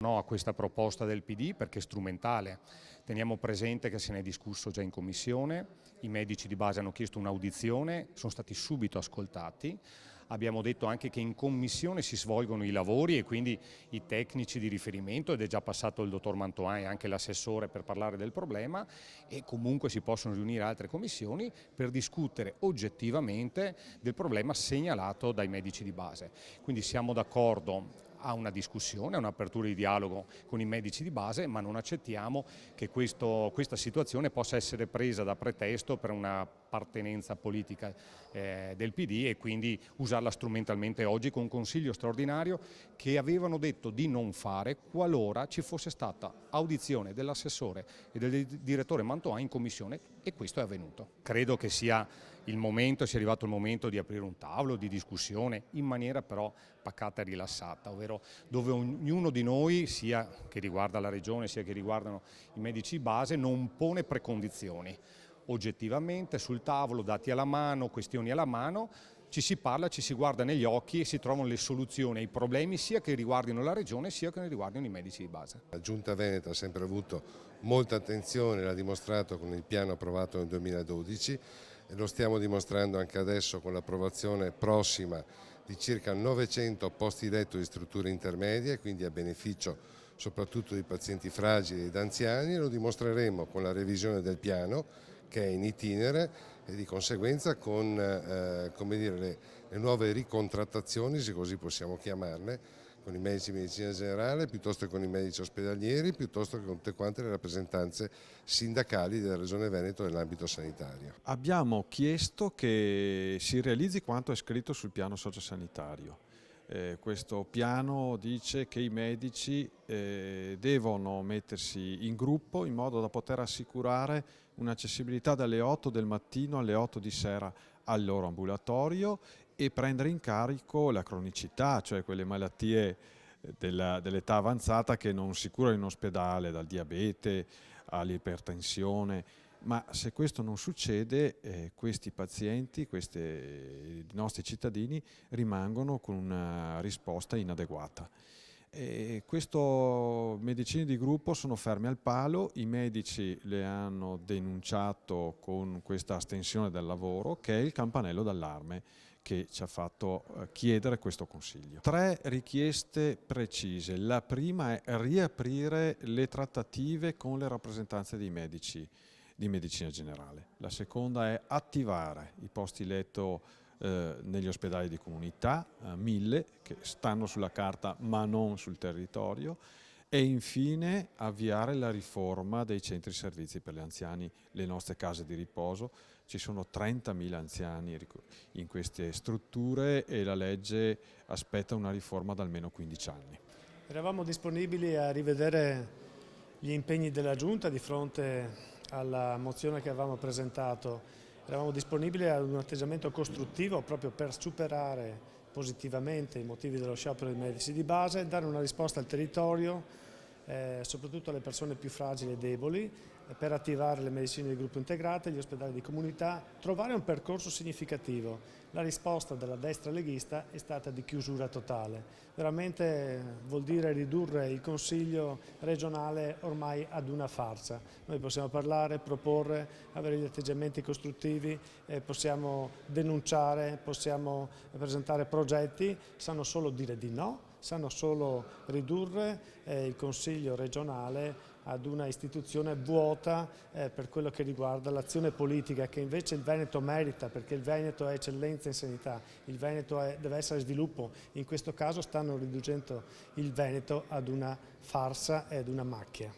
No a questa proposta del PD perché è strumentale. Teniamo presente che se ne è discusso già in commissione, i medici di base hanno chiesto un'audizione, sono stati subito ascoltati. Abbiamo detto anche che in commissione si svolgono i lavori e quindi i tecnici di riferimento, ed è già passato il dottor Mantoan e anche l'assessore per parlare del problema, e comunque si possono riunire altre commissioni per discutere oggettivamente del problema segnalato dai medici di base. Quindi siamo d'accordo a una discussione, a un'apertura di dialogo con i medici di base, ma non accettiamo che questa situazione possa essere presa da pretesto per una appartenenza politica del PD e quindi usarla strumentalmente oggi con un consiglio straordinario che avevano detto di non fare qualora ci fosse stata audizione dell'assessore e del direttore Mantoan in commissione, e questo è avvenuto. Credo che sia arrivato il momento di aprire un tavolo di discussione in maniera però pacata e rilassata, ovvero dove ognuno di noi, sia che riguarda la Regione sia che riguardano i medici base, non pone precondizioni. Oggettivamente sul tavolo, dati alla mano, questioni alla mano, ci si parla, ci si guarda negli occhi e si trovano le soluzioni ai problemi sia che riguardino la Regione sia che riguardino i medici di base. La Giunta Veneta ha sempre avuto molta attenzione, l'ha dimostrato con il piano approvato nel 2012 e lo stiamo dimostrando anche adesso con l'approvazione prossima di circa 900 posti letto di strutture intermedie, quindi a beneficio soprattutto di pazienti fragili ed anziani, e lo dimostreremo con la revisione del piano che è in itinere e di conseguenza con come dire, le nuove ricontrattazioni, se così possiamo chiamarle, con i medici di medicina generale, piuttosto che con i medici ospedalieri, piuttosto che con tutte quante le rappresentanze sindacali della Regione Veneto nell'ambito sanitario. Abbiamo chiesto che si realizzi quanto è scritto sul piano sociosanitario. Questo piano dice che i medici devono mettersi in gruppo in modo da poter assicurare un'accessibilità dalle 8 del mattino alle 8 di sera al loro ambulatorio e prendere in carico la cronicità, cioè quelle malattie dell'età avanzata che non si curano in ospedale, dal diabete all'ipertensione. Ma se questo non succede, questi pazienti, i nostri cittadini rimangono con una risposta inadeguata. Questo medicine di gruppo sono fermi al palo, i medici le hanno denunciato con questa astensione dal lavoro, che è il campanello d'allarme che ci ha fatto chiedere questo consiglio. 3 richieste precise. La prima è riaprire le trattative con le rappresentanze dei medici di medicina generale. La seconda è attivare i posti letto negli ospedali di comunità, 1000 che stanno sulla carta ma non sul territorio, e infine avviare la riforma dei centri servizi per gli anziani, le nostre case di riposo. Ci sono 30.000 anziani in queste strutture e la legge aspetta una riforma da almeno 15 anni. Eravamo disponibili a rivedere gli impegni della Giunta di fronte alla mozione che avevamo presentato. Eravamo disponibili ad un atteggiamento costruttivo proprio per superare positivamente i motivi dello sciopero dei medici di base, dare una risposta al territorio, soprattutto alle persone più fragili e deboli, per attivare le medicine di gruppo integrate, gli ospedali di comunità, trovare un percorso significativo. La risposta della destra leghista è stata di chiusura totale. Veramente vuol dire ridurre il Consiglio regionale ormai ad una farsa. Noi possiamo parlare, proporre, avere gli atteggiamenti costruttivi, possiamo denunciare, possiamo presentare progetti, sanno solo dire di no, sanno solo ridurre il Consiglio regionale ad una istituzione vuota per quello che riguarda l'azione politica che invece il Veneto merita, perché il Veneto è eccellenza in sanità, il Veneto deve essere sviluppo. In questo caso stanno riducendo il Veneto ad una farsa e ad una macchia.